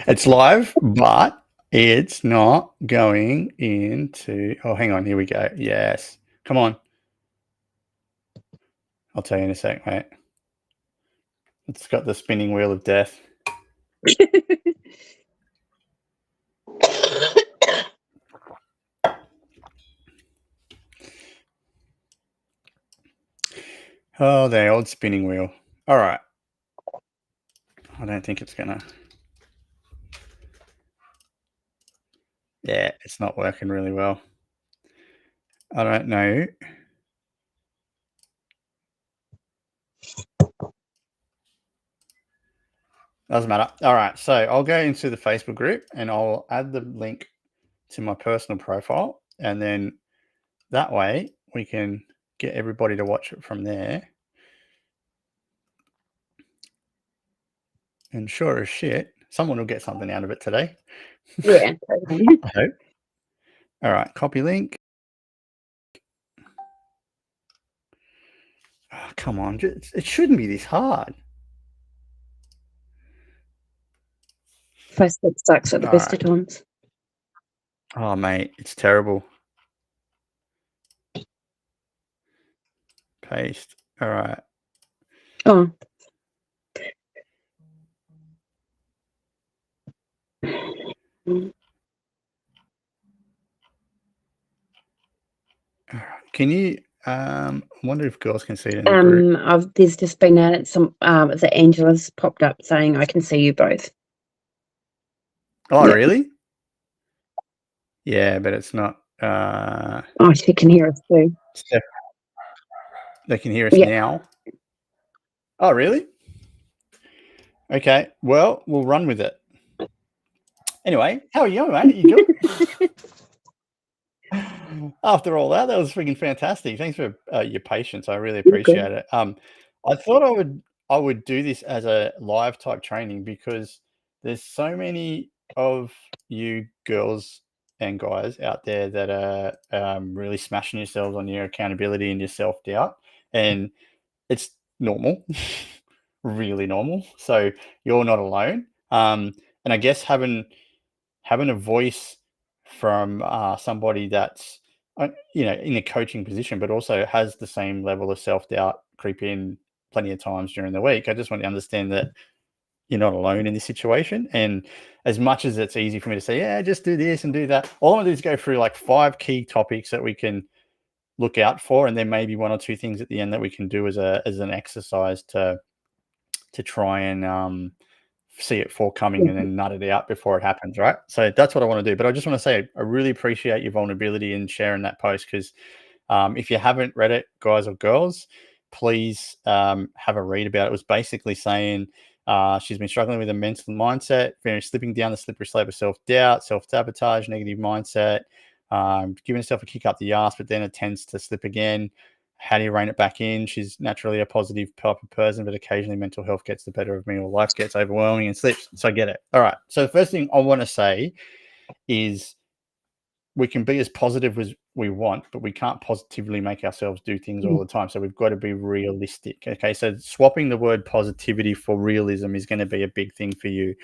It's live, but it's not going into. Oh, hang on. Here we go. Yes. Come on. I'll tell you in a sec, mate. It's got the spinning wheel of death. Oh, the old spinning wheel. All right. I don't think it's gonna. Yeah, it's not working really well. I don't know. Doesn't matter. All right. So I'll go into the Facebook group and I'll add the link to my personal profile. And then that way we can get everybody to watch it from there. And sure as shit, someone will get something out of it today. Yeah, totally. I hope. All right. Copy link. Oh, come on. It shouldn't be this hard. Facebook sucks at the All best right. of times. Oh, mate, it's terrible. Paste. All right. Oh. Can you? I wonder if girls can see it in the group. There's just been the Angela's popped up saying I can see you both. Oh, Yep. really? Yeah, but it's not. Oh, she can hear us too. They can hear us now. Oh, really? Okay. Well, we'll run with it. Anyway, how are you, mate? Are you good? After all that was freaking fantastic. Thanks for your patience. I really appreciate it. I thought I would do this as a live type training because there's so many of you girls and guys out there that are really smashing yourselves on your accountability and your self-doubt, and it's normal. Really normal. So you're not alone. And I guess having a voice from somebody that's in a coaching position, but also has the same level of self-doubt creep in plenty of times during the week. I just want to understand that you're not alone in this situation. And as much as it's easy for me to say, yeah, just do this and do that, all I want to do is go through like 5 key topics that we can look out for, and then maybe 1 or 2 things at the end that we can do as an exercise to try and see it forthcoming and then nut it out before it happens, right? So that's what I want to do. But I just want to say I really appreciate your vulnerability in sharing that post because if you haven't read it, guys or girls, please have a read about it. It was basically saying she's been struggling with a mental mindset, slipping down the slippery slope of self-doubt, self-sabotage, negative mindset, giving herself a kick up the arse, but then it tends to slip again. How do you rein it back in? She's naturally a positive type of person, but occasionally mental health gets the better of me or life gets overwhelming and slips. So I get it. All right. So the first thing I want to say is we can be as positive as we want, but we can't positively make ourselves do things all the time. So we've got to be realistic. Okay. So swapping the word positivity for realism is going to be a big thing for you.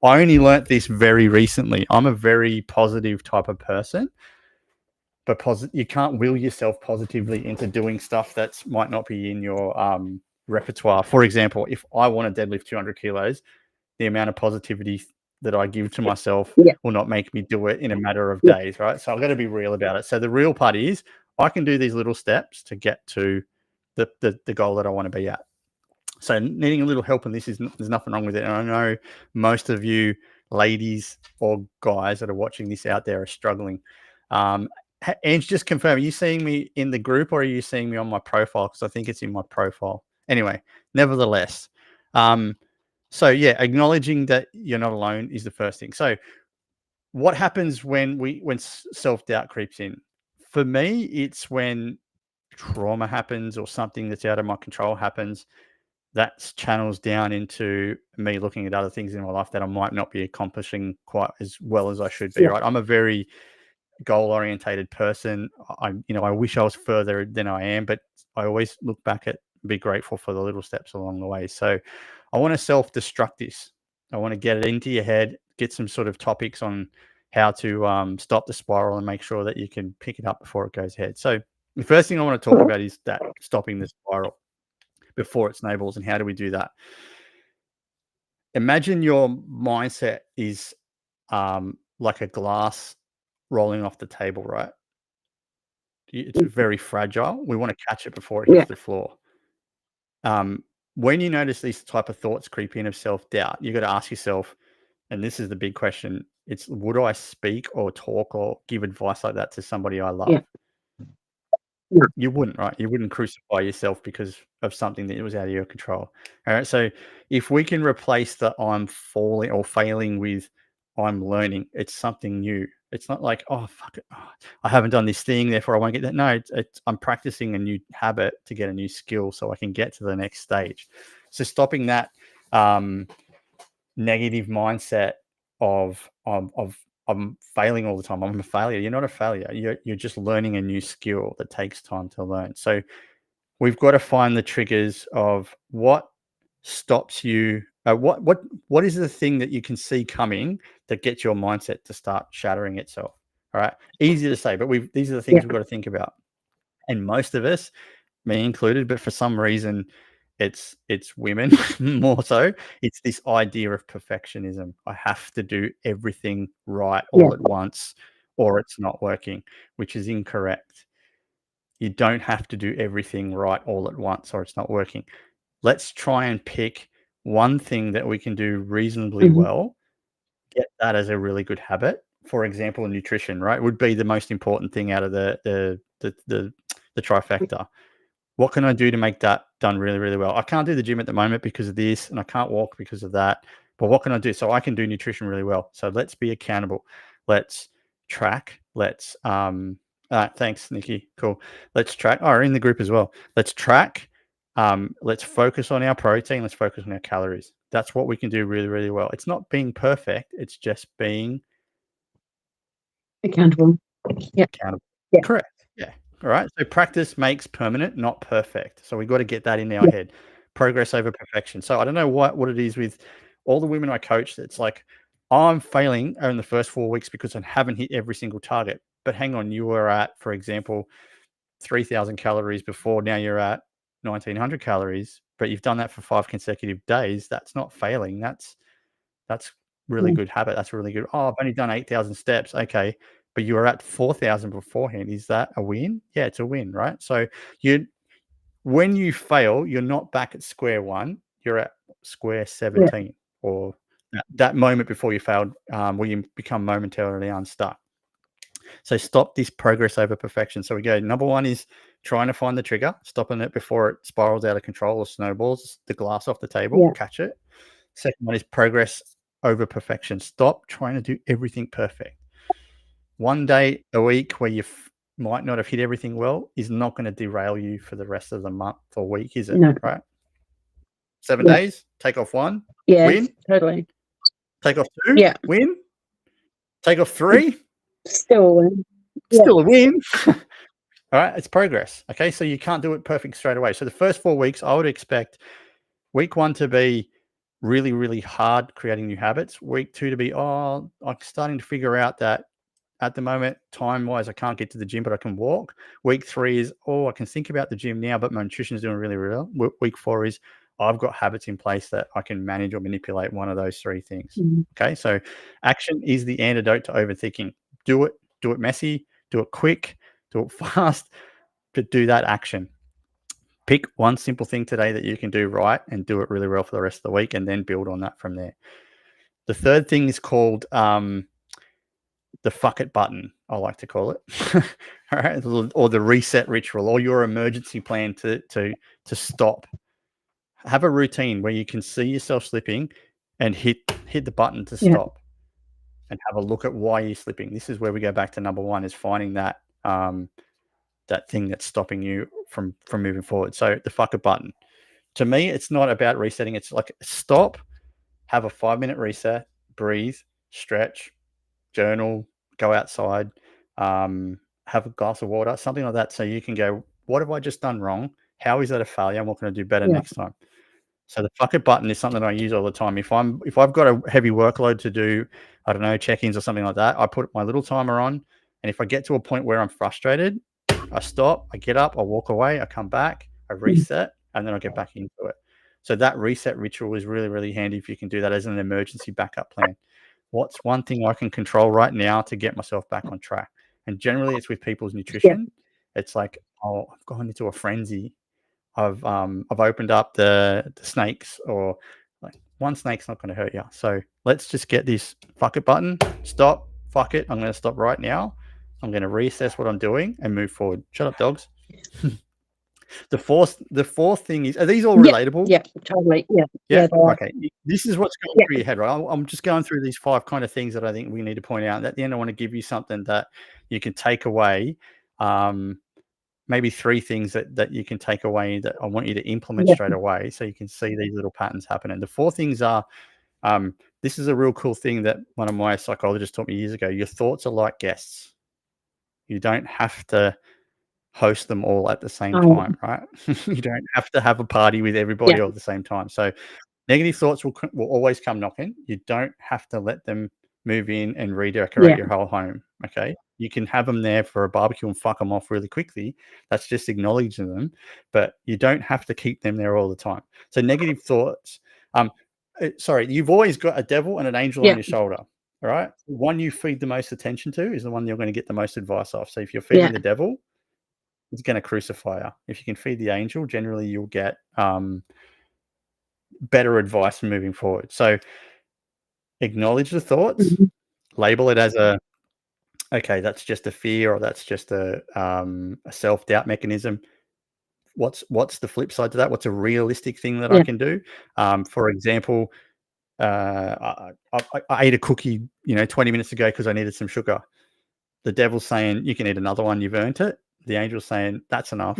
I only learnt this very recently. I'm a very positive type of person. But you can't will yourself positively into doing stuff that might not be in your repertoire. For example, if I want to deadlift 200 kilos, the amount of positivity that I give to myself will not make me do it in a matter of days, right? So I've got to be real about it. So the real part is I can do these little steps to get to the goal that I want to be at. So needing a little help in this there's nothing wrong with it. And I know most of you ladies or guys that are watching this out there are struggling. And just confirm, are you seeing me in the group or are you seeing me on my profile? Because I think it's in my profile. Anyway, nevertheless. So yeah, acknowledging that you're not alone is the first thing. So what happens when self-doubt creeps in? For me, it's when trauma happens or something that's out of my control happens. That channels down into me looking at other things in my life that I might not be accomplishing quite as well as I should be, right? I'm a very goal-orientated person. I wish I was further than I am, but I always look back at be grateful for the little steps along the way. So I want to self-destruct this. I want to get it into your head, get some sort of topics on how to stop the spiral and make sure that you can pick it up before it goes ahead. So the first thing I want to talk about is that stopping the spiral before it snowballs, and how do we do that? Imagine your mindset is like a glass rolling off the table, right? It's very fragile. We want to catch it before it hits the floor. When you notice these type of thoughts creep in of self-doubt, you got to ask yourself, and this is the big question, it's would I speak or talk or give advice like that to somebody I love? No. You wouldn't, right? You wouldn't crucify yourself because of something that was out of your control. All right. So if we can replace the I'm falling or failing with I'm learning, it's something new. It's not like, oh, fuck it. Oh, I haven't done this thing, therefore I won't get that. No, I'm practicing a new habit to get a new skill so I can get to the next stage. So stopping that negative mindset of I'm failing all the time. I'm a failure. You're not a failure. You're just learning a new skill that takes time to learn. So we've got to find the triggers of what stops you. What is the thing that you can see coming that gets your mindset to start shattering itself? All right, easy to say, but these are the things we've got to think about. And most of us, me included, but for some reason, it's women more so. It's this idea of perfectionism. I have to do everything right all at once, or it's not working, which is incorrect. You don't have to do everything right all at once, or it's not working. Let's try and pick one thing that we can do reasonably well, get that as a really good habit. For example, nutrition, right, would be the most important thing out of the trifecta. What can I do to make that done really, really well? I can't do the gym at the moment because of this, and I can't walk because of that. But what can I do? So I can do nutrition really well. So let's be accountable. Let's track. Let's thanks, Nikki. Cool. Let's track. Oh, we're in the group as well. Let's track. Let's focus on our protein. Let's focus on our calories. That's what we can do really, really well. It's not being perfect. It's just being accountable. Yeah. Accountable. Yeah. Correct. Yeah. All right. So practice makes permanent, not perfect. So we've got to get that in our head. Progress over perfection. So I don't know what it is with all the women I coach. It's like, I'm failing in the first 4 weeks because I haven't hit every single target. But hang on, you were at, for example, 3,000 calories before. Now you're at 1,900 calories, but you've done that for 5 consecutive days. That's not failing. That's really good habit. That's really good. Oh, I've only done 8,000 steps. Okay. But you were at 4,000 beforehand. Is that a win? Yeah, it's a win, right? So when you fail, you're not back at square one. You're at square 17, or that moment before you failed, where you become momentarily unstuck. So stop this progress over perfection. So we go, number one is trying to find the trigger, stopping it before it spirals out of control or snowballs the glass off the table, catch it. Second one is progress over perfection. Stop trying to do everything perfect. One day a week where you might not have hit everything well is not going to derail you for the rest of the month or week, is it? No. Right? 7 days, take off 1, win. Totally. Take off 2, win. Take off 3, still a win. Still a win. All right, it's progress. Okay, so you can't do it perfect straight away. So the first 4 weeks, I would expect week 1 to be really, really hard creating new habits. Week 2 to be, I'm starting to figure out that at the moment, time-wise, I can't get to the gym, but I can walk. Week 3 is, I can think about the gym now, but my nutrition is doing really, really well. Week 4 is, I've got habits in place that I can manage or manipulate one of those 3 things. Okay, so action is the antidote to overthinking. Do it messy, do it quick, do it fast, but do that action. Pick one simple thing today that you can do right and do it really well for the rest of the week, and then build on that from there. The third thing is called the fuck it button, I like to call it. All right, or the reset ritual, or your emergency plan to stop. Have a routine where you can see yourself slipping and hit the button to stop, and have a look at why you're slipping. This is where we go back to number one, is finding that that thing that's stopping you from moving forward. So the fuck it button, to me, it's not about resetting. It's like, stop, have a 5-minute reset, breathe, stretch, journal, go outside, have a glass of water, something like that. So you can go, what have I just done wrong? How is that a failure? And what can I do better next time? So the fuck it button is something I use all the time. If I've got a heavy workload to do, I don't know, check-ins or something like that, I put my little timer on, and if I get to a point where I'm frustrated, I stop, I get up, I walk away, I come back, I reset, and then I get back into it. So that reset ritual is really, really handy if you can do that as an emergency backup plan. What's one thing I can control right now to get myself back on track? And generally it's with people's nutrition. It's like, oh, I've gone into a frenzy. I've opened up the snakes, or like, one snake's not going to hurt you. So let's just get this fuck it button. Stop. Fuck it. I'm going to stop right now. I'm going to reassess what I'm doing and move forward. Shut up, dogs. The fourth thing is, are these all relatable? Yeah, totally. Yeah. Okay. This is what's going through your head, right? I'm just going through these 5 kind of things that I think we need to point out. And at the end, I want to give you something that you can take away. Maybe 3 things that you can take away that I want you to implement straight away, so you can see these little patterns happen. And the 4 things are, this is a real cool thing that one of my psychologists taught me years ago. Your thoughts are like guests. You don't have to host them all at the same time, right? You don't have to have a party with everybody all at the same time. So negative thoughts will always come knocking. You don't have to let them move in and redecorate your whole home. Okay. You can have them there for a barbecue and fuck them off really quickly. That's just acknowledging them, but you don't have to keep them there all the time. So negative thoughts, you've always got a devil and an angel on your shoulder. All right. The one you feed the most attention to is the one you're going to get the most advice off. So if you're feeding the devil, it's going to crucify you. If you can feed the angel, generally you'll get better advice moving forward. So acknowledge the thoughts, label it as okay, that's just a fear, or that's just a self-doubt mechanism. What's the flip side to that? What's a realistic thing that I can do? For example, I ate a cookie, 20 minutes ago because I needed some sugar. The devil's saying, you can eat another one, you've earned it. The angel's saying, that's enough.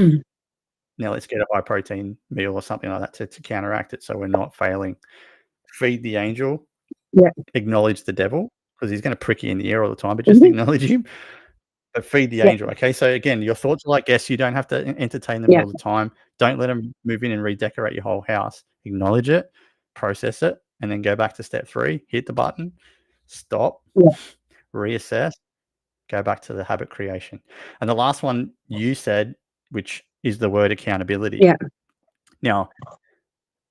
Now let's get a high protein meal or something like that to counteract it, so we're not failing. Feed the angel, acknowledge the devil, because he's going to prick you in the ear all the time, but just acknowledge him. But feed the angel. Okay, so again, your thoughts are like guests. You don't have to entertain them all the time. Don't let them move in and redecorate your whole house. Acknowledge it, process it, and then go back to step 3. Hit the button, stop, reassess, go back to the habit creation. And the last one you said, which is the word accountability. Now,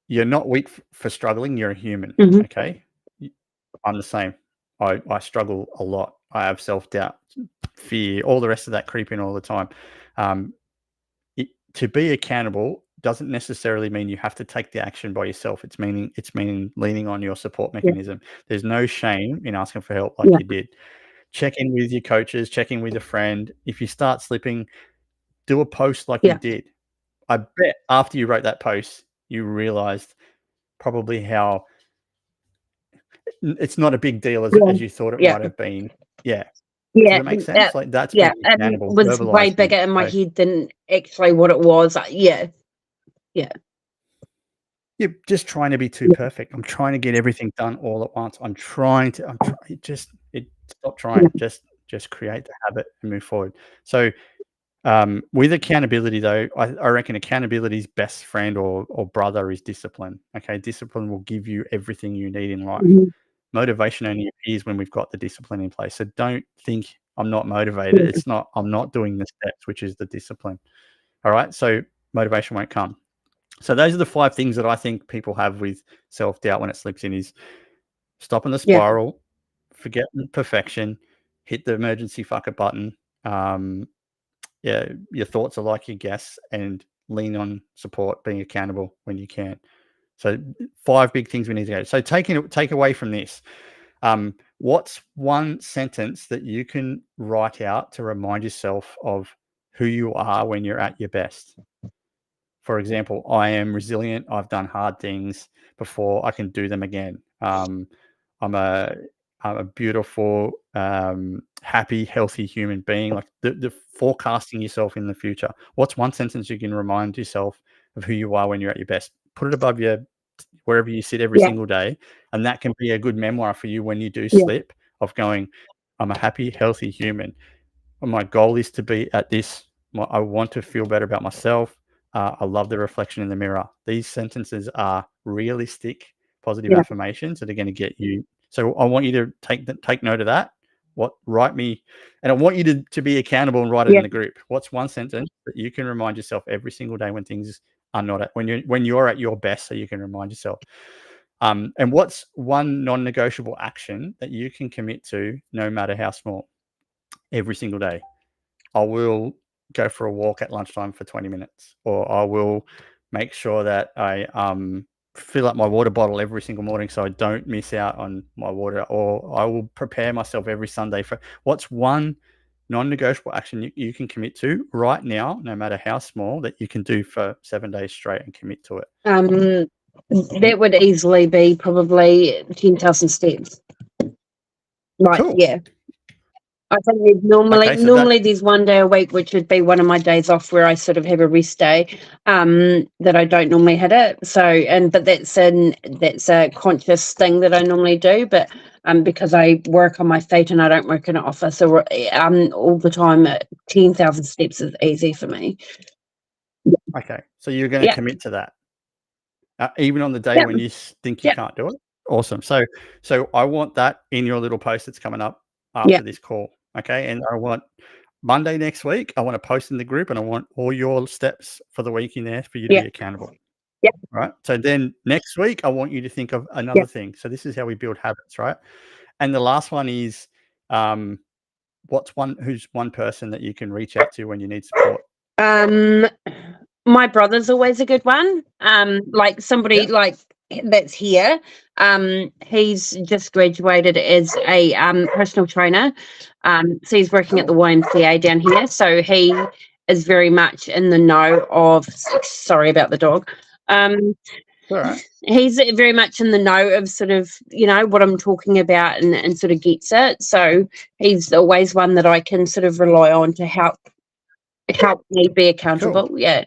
you're not weak for struggling. You're a human. Okay, I'm the same. I struggle a lot. I have self-doubt, fear, all the rest of that creep in all the time. To be accountable doesn't necessarily mean you have to take the action by yourself. It's meaning leaning on your support mechanism. There's no shame in asking for help like you did. Check in with your coaches, check in with a friend. If you start slipping, do a post like you did. I bet after you wrote that post, you realized probably how it's not a big deal as you thought it might have been. Does it make sense? Like that's being accountable. It was way bigger in my head than actually what it was. You're just trying to be too perfect. I'm trying to get everything done all at once. Stop trying. Just create the habit and move forward. So with accountability though, I reckon accountability's best friend or brother is discipline. Okay. Discipline will give you everything you need in life. Motivation only appears when we've got the discipline in place. So don't think I'm not motivated. I'm not doing the steps, which is the discipline. All right. So motivation won't come. So those are the 5 things that I think people have with self-doubt when it slips in: is stopping the spiral, forget perfection, hit the emergency fuck it button. Your thoughts are like your guests, and lean on support, being accountable when you can. So 5 big things we need to go. So take away from this. What's one sentence that you can write out to remind yourself of who you are when you're at your best? For example, I am resilient. I've done hard things before. I can do them again. I'm a beautiful, happy, healthy human being. Like the forecasting yourself in the future. What's one sentence you can remind yourself of who you are when you're at your best? Put it above wherever you sit every single day. And that can be a good memoir for you when you do slip, of going, I'm a happy, healthy human. My goal is to be at this. I want to feel better about myself. I love the reflection in the mirror. These sentences are realistic, positive Yeah. affirmations that are going to get you. So I want you to take note of that. Write me, and I want you to be accountable and write it in the group. What's one sentence that you can remind yourself every single day when things are not at when you're at your best, so you can remind yourself. And what's one non-negotiable action that you can commit to, no matter how small, every single day? I will go for a walk at lunchtime for 20 minutes, or I will make sure that I fill up my water bottle every single morning so I don't miss out on my water, or I will prepare myself every Sunday for. What's one non-negotiable action you can commit to right now, no matter how small, that you can do for 7 days straight and commit to it? That would easily be probably 10,000 steps. Right, Cool. yeah. I think normally there's one day a week, which would be one of my days off, where I sort of have a rest day, that I don't normally hit it. So, but that's a conscious thing that I normally do. But because I work on my feet and I don't work in an office, or all the time, 10,000 steps is easy for me. Okay, so you're going to commit to that, even on the day when you think you can't do it. Awesome. So I want that in your little post that's coming up after this call. Okay, and I want Monday next week, I want to post in the group, and I want all your steps for the week in there for you to be accountable. Yeah. Right. So then next week, I want you to think of another thing. So this is how we build habits, right? And the last one is, who's one person that you can reach out to when you need support? My brother's always a good one. Like somebody like that's here. He's just graduated as a personal trainer. So he's working at the YMCA down here. So he is very much in the know of. Sorry about the dog. All right. He's very much in the know of sort of, what I'm talking about, and sort of gets it. So he's always one that I can sort of rely on to help me be accountable. Cool. Yeah.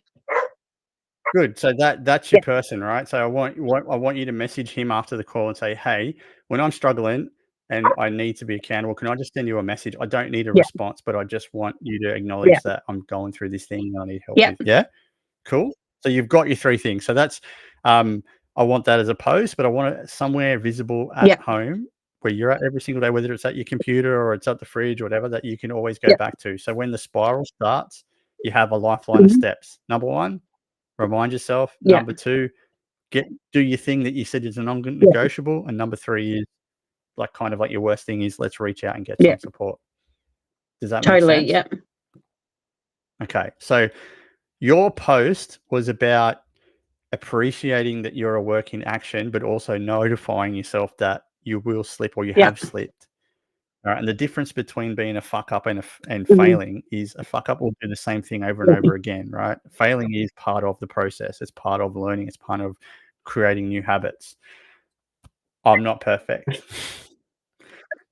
Good. So that's your person, right? So I want you to message him after the call and say, hey, when I'm struggling and I need to be accountable, can I just send you a message? I don't need a response, but I just want you to acknowledge that I'm going through this thing and I need help with. Yeah. Cool. So you've got your 3 things. So that's, I want that as a post, but I want it somewhere visible at home where you're at every single day, whether it's at your computer or it's at the fridge or whatever, that you can always go back to. So when the spiral starts, you have a lifeline of steps. Number 1, remind yourself. Number 2, do your thing that you said is a non-negotiable. And number 3 is kind of like your worst thing is, let's reach out and get some support. Does that make sense? Yeah. Okay. So your post was about appreciating that you're a work in action, but also notifying yourself that you will slip or you have slipped. All right. And the difference between being a fuck up and failing is a fuck up will do the same thing over and over again, right? Failing is part of the process. It's part of learning. It's part of creating new habits. I'm not perfect.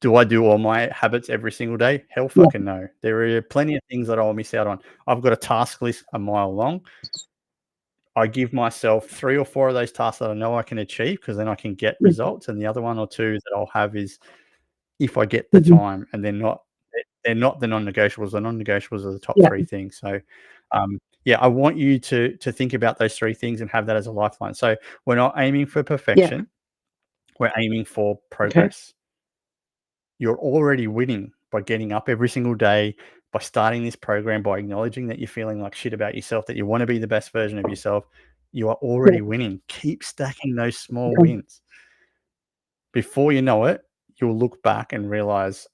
Do I do all my habits every single day? Hell fucking no. There are plenty of things that I'll miss out on. I've got a task list a mile long. I give myself 3 or 4 of those tasks that I know I can achieve, because then I can get results. And the other 1 or 2 that I'll have is if I get the time, and they're not the non-negotiables. The non-negotiables are the top 3 things. So, I want you to think about those 3 things and have that as a lifeline. So we're not aiming for perfection. We're aiming for progress. You're already winning by getting up every single day, by starting this program, by acknowledging that you're feeling like shit about yourself, that you want to be the best version of yourself. You are already winning. Keep stacking those small wins. Before you know it, you'll look back and realize,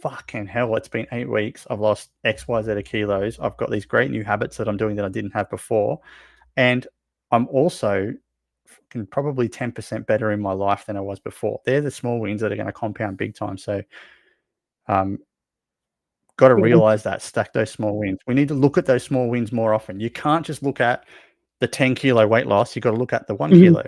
fucking hell, it's been 8 weeks. I've lost X, Y, Z of kilos. I've got these great new habits that I'm doing that I didn't have before. And I'm also probably 10% better in my life than I was before. They're the small wins that are going to compound big time. So, got to realize that, stack those small wins. We need to look at those small wins more often. You can't just look at the 10 kilo weight loss. You've got to look at the 1 kilo,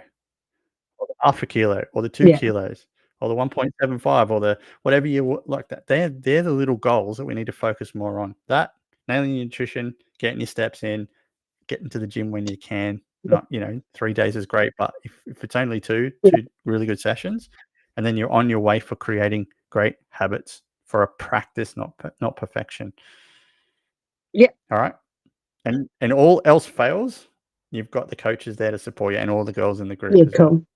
or the half a kilo, or the 2 kilos, or the 1.75, or the whatever you like that. They're the little goals that we need to focus more on. That, nailing your nutrition, getting your steps in, getting to the gym when you can. Not, 3 days is great, but if it's only two really good sessions, and then you're on your way for creating great habits for a practice, not perfection. Yeah. All right. And all else fails, You've got the coaches there to support you and all the girls in the group Yeah, as well. cool.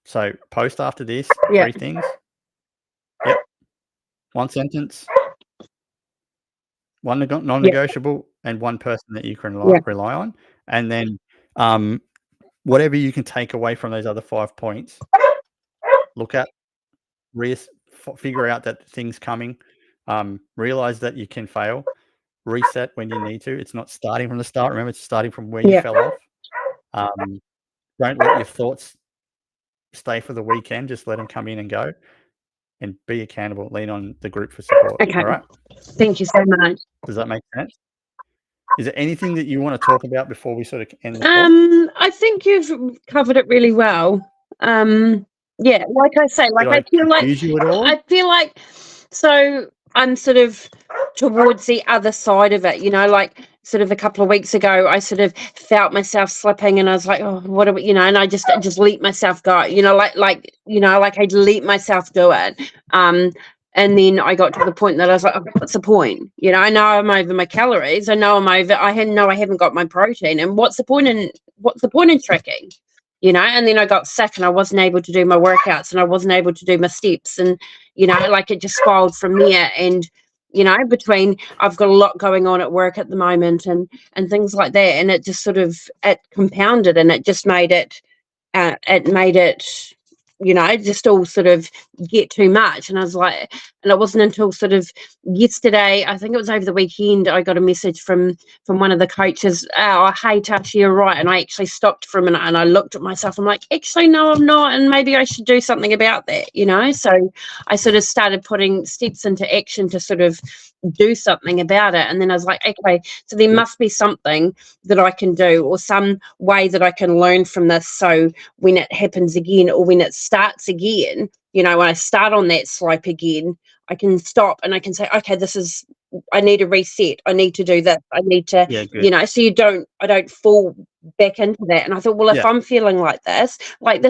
So post after this, Yeah. 3 things. Yep. 1 sentence, 1 non-negotiable, and 1 person that you can rely on. And then whatever you can take away from those other 5 points, look at, figure out that things coming, realize that you can fail, reset when you need to. It's not starting from the start. Remember, it's starting from where you fell off. Don't let your thoughts stay for the weekend. Just let them come in and go, and be accountable. Lean on the group for support. Okay. All right. Thank you so much. Does that make sense? Is there anything that you want to talk about before we sort of end the call? I think you've covered it really well. Yeah, like I say, like I feel like you at all? I feel like so I'm sort of towards the other side of it, you know, like sort of a couple of weeks ago, I sort of felt myself slipping, and I was like, oh, what are we, you know, and I just let myself go, you know, like I'd let myself do it. And then I got to the point that I was like, oh, what's the point? You know, I know I'm over my calories. I know I haven't got my protein. And what's the point in tracking? You know, and then I got sick and I wasn't able to do my workouts and I wasn't able to do my steps. And, you know, like it just spiraled from there. And, you know, between I've got a lot going on at work at the moment and things like that. And it just sort of, it compounded, and it just made it, you know, just all sort of get too much. And I was like, and it wasn't until sort of yesterday, I think it was over the weekend, I got a message from one of the coaches, oh, hey Tash, you're right. And I actually stopped for a minute and I looked at myself. I'm like, actually, no, I'm not. And maybe I should do something about that, you know? So I sort of started putting steps into action to sort of do something about it. And then I was like, okay, so there must be something that I can do, or some way that I can learn from this. So when it happens again, or when it starts again, you know, when I start on that slope again, I can stop and I can say, okay, I need to reset. I need to do this. I need to, you know, so I don't fall back into that. And I thought, well, if I'm feeling like this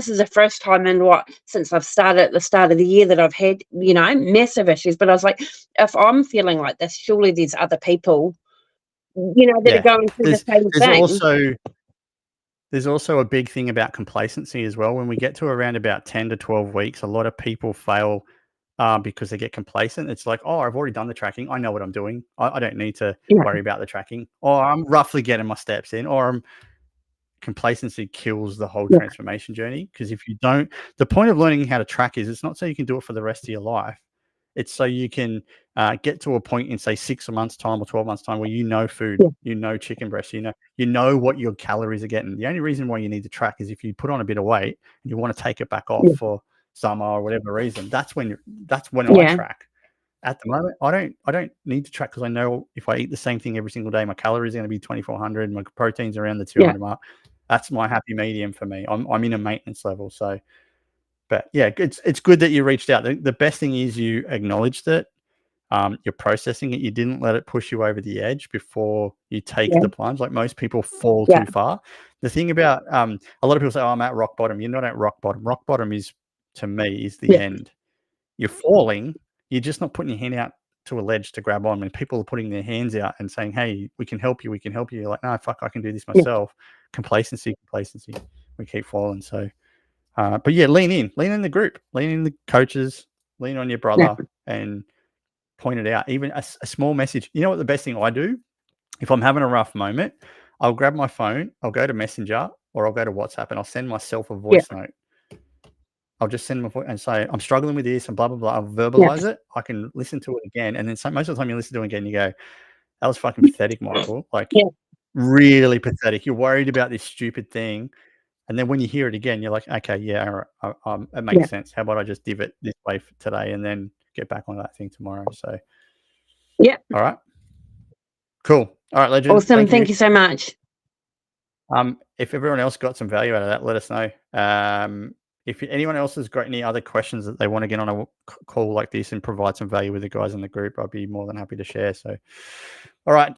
is the first time since I've started at the start of the year that I've had, you know, massive issues. But I was like, if I'm feeling like this, surely there's other people, you know, that are going through the same thing. There's also a big thing about complacency as well. When we get to around about 10 to 12 weeks, a lot of people fail because they get complacent. It's like, oh, I've already done the tracking. I know what I'm doing. I don't need to worry about the tracking. Or I'm roughly getting my steps in. Or complacency kills the whole transformation journey. Because if you don't, the point of learning how to track is it's not so you can do it for the rest of your life. It's so you can get to a point in, say, 6 months' time or 12 months' time where you know food, you know chicken breast, you know what your calories are getting. The only reason why you need to track is if you put on a bit of weight and you want to take it back off for summer or whatever reason. That's when I track. At the moment, I don't need to track because I know if I eat the same thing every single day, my calories are going to be 2,400, my protein's around the 200 mark. That's my happy medium for me. I'm in a maintenance level, so. But yeah, it's good that you reached out. The best thing is you acknowledged it. You're processing it. You didn't let it push you over the edge before you take the plunge. Like most people fall too far. The thing about a lot of people say, oh, I'm at rock bottom. You're not at rock bottom. Rock bottom is, to me, is the end. You're falling. You're just not putting your hand out to a ledge to grab on. When people are putting their hands out and saying, hey, we can help you. We can help you. You're like, no, fuck, I can do this myself. Complacency. We keep falling. So. But yeah, lean in the group, lean in the coaches, lean on your brother and point it out. Even a small message. You know what the best thing I do? If I'm having a rough moment, I'll grab my phone, I'll go to Messenger or I'll go to WhatsApp and I'll send myself a voice note. I'll just send my voice and say, I'm struggling with this and blah, blah, blah. I'll verbalize it. I can listen to it again. And then most of the time you listen to it again, you go, that was fucking pathetic, Michael. Like really pathetic. You're worried about this stupid thing. And then when you hear it again, you're like, okay, yeah, it makes sense. How about I just div it this way for today and then get back on that thing tomorrow? So, all right. Cool. All right, legend. Awesome. Thank you so much. If everyone else got some value out of that, let us know. If anyone else has got any other questions that they want to get on a call like this and provide some value with the guys in the group, I'd be more than happy to share. So, all right.